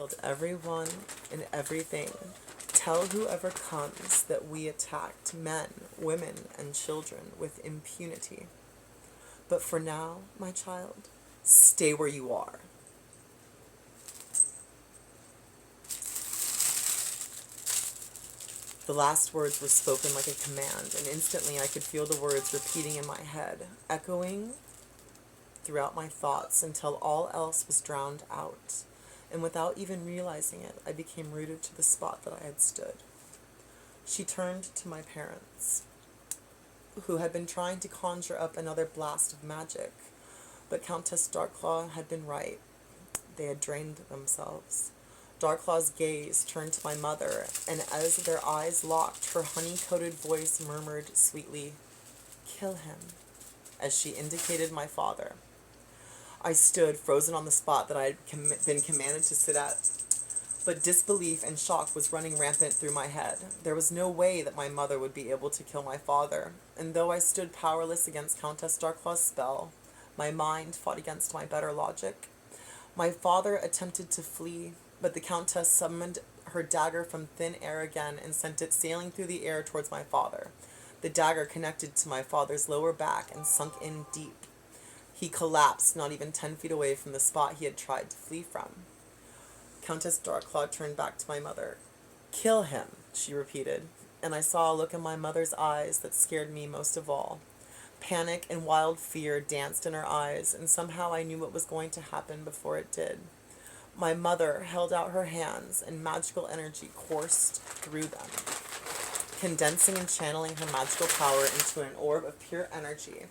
killed everyone and everything. Tell whoever comes that we attacked men, women, and children with impunity. But for now, my child, stay where you are. The last words were spoken like a command, and instantly I could feel the words repeating in my head, echoing throughout my thoughts until all else was drowned out. And without even realizing it, I became rooted to the spot that I had stood. She turned to my parents, who had been trying to conjure up another blast of magic, but Countess Darkclaw had been right. They had drained themselves. Darklaw's gaze turned to my mother, and as their eyes locked, her honey-coated voice murmured sweetly, "Kill him," as she indicated my father. I stood frozen on the spot that I had been commanded to sit at, but disbelief and shock was running rampant through my head. There was no way that my mother would be able to kill my father, and though I stood powerless against Countess Darklaw's spell, my mind fought against my better logic. My father attempted to flee, but the Countess summoned her dagger from thin air again and sent it sailing through the air towards my father. The dagger connected to my father's lower back and sunk in deep. He collapsed not even 10 feet away from the spot he had tried to flee from. Countess Darkclaw turned back to my mother. "Kill him," she repeated, and I saw a look in my mother's eyes that scared me most of all. Panic and wild fear danced in her eyes, and somehow I knew what was going to happen before it did. My mother held out her hands, and magical energy coursed through them, condensing and channeling her magical power into an orb of pure energy.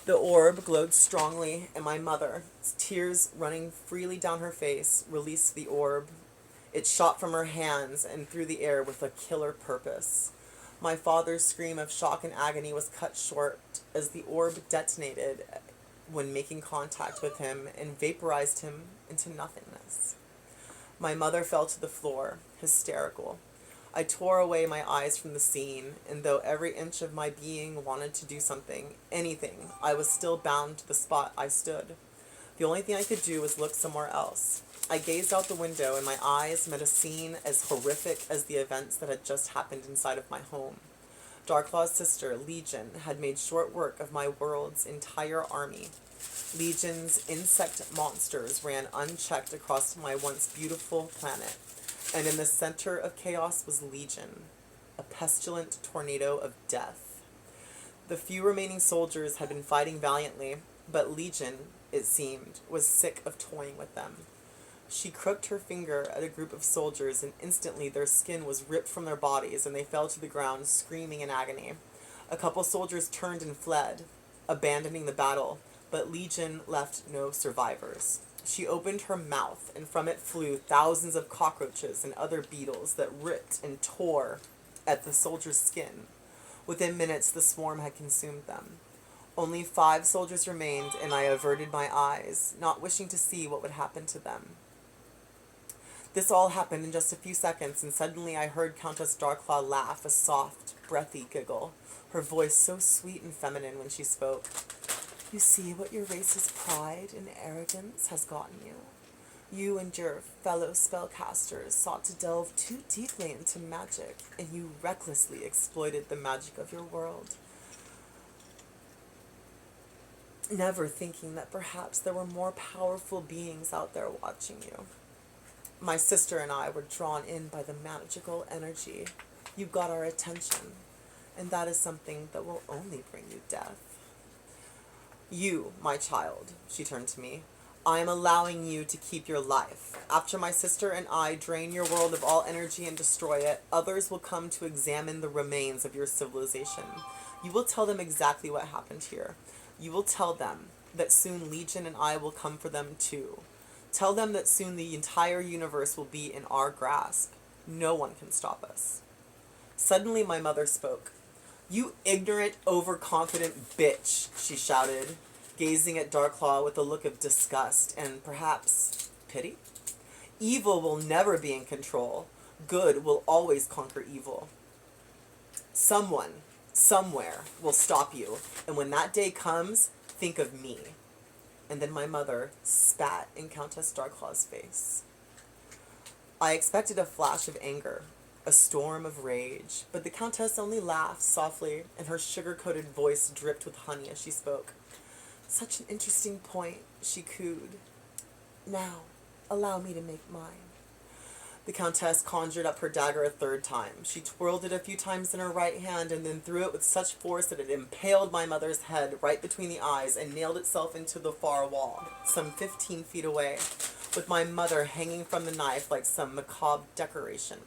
The orb glowed strongly, and my mother, tears running freely down her face, released the orb. It shot from her hands and through the air with a killer purpose. My father's scream of shock and agony was cut short as the orb detonated when making contact with him and vaporized him into nothingness. My mother fell to the floor, hysterical. I tore away my eyes from the scene, and though every inch of my being wanted to do something, anything, I was still bound to the spot I stood. The only thing I could do was look somewhere else. I gazed out the window, and my eyes met a scene as horrific as the events that had just happened inside of my home. Darklaw's sister, Legion, had made short work of my world's entire army. Legion's insect monsters ran unchecked across my once beautiful planet, and in the center of chaos was Legion, a pestilent tornado of death. The few remaining soldiers had been fighting valiantly, but Legion, it seemed, was sick of toying with them. She crooked her finger at a group of soldiers, and instantly their skin was ripped from their bodies, and they fell to the ground, screaming in agony. A couple soldiers turned and fled, abandoning the battle, but Legion left no survivors. She opened her mouth, and from it flew thousands of cockroaches and other beetles that ripped and tore at the soldiers' skin. Within minutes, the swarm had consumed them. Only 5 soldiers remained, and I averted my eyes, not wishing to see what would happen to them. This all happened in just a few seconds, and suddenly I heard Countess Darkclaw laugh, a soft, breathy giggle, her voice so sweet and feminine when she spoke. "You see what your race's pride and arrogance has gotten you? You and your fellow spellcasters sought to delve too deeply into magic, and you recklessly exploited the magic of your world, never thinking that perhaps there were more powerful beings out there watching you. My sister and I were drawn in by the magical energy. You got our attention, and that is something that will only bring you death. You, my child," she turned to me, "I am allowing you to keep your life. After my sister and I drain your world of all energy and destroy it, others will come to examine the remains of your civilization. You will tell them exactly what happened here. You will tell them that soon Legion and I will come for them too. Tell them that soon the entire universe will be in our grasp. No one can stop us." Suddenly my mother spoke. "You ignorant, overconfident bitch," she shouted, gazing at Darkclaw with a look of disgust and, perhaps, pity. "Evil will never be in control. Good will always conquer evil. Someone, somewhere, will stop you, and when that day comes, think of me." And then my mother spat in Countess Darkclaw's face. I expected a flash of anger, a storm of rage, but the Countess only laughed softly, and her sugar-coated voice dripped with honey as she spoke. Such an interesting point, she cooed. Now, allow me to make mine. The Countess conjured up her dagger a third time. She twirled it a few times in her right hand and then threw it with such force that it impaled my mother's head right between the eyes and nailed itself into the far wall, some 15 feet away, with my mother hanging from the knife like some macabre decoration.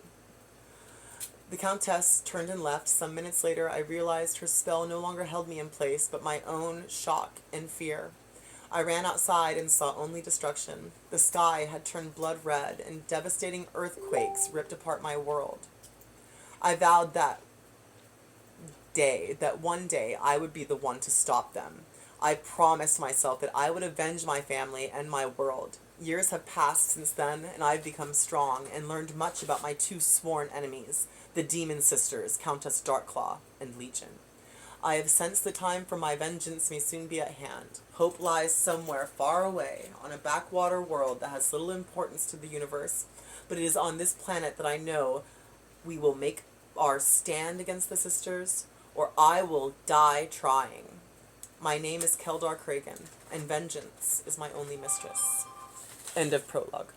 The Countess turned and left. Some minutes later, I realized her spell no longer held me in place, but my own shock and fear. I ran outside and saw only destruction. The sky had turned blood red, and devastating earthquakes ripped apart my world. I vowed that one day, I would be the one to stop them. I promised myself that I would avenge my family and my world. Years have passed since then, and I've become strong and learned much about my two sworn enemies, the Demon Sisters, Countess Darkclaw and Legion. I have sensed the time for my vengeance may soon be at hand. Hope lies somewhere far away on a backwater world that has little importance to the universe, but it is on this planet that I know we will make our stand against the sisters, or I will die trying. My name is Keldar Kragen, and vengeance is my only mistress. End of prologue.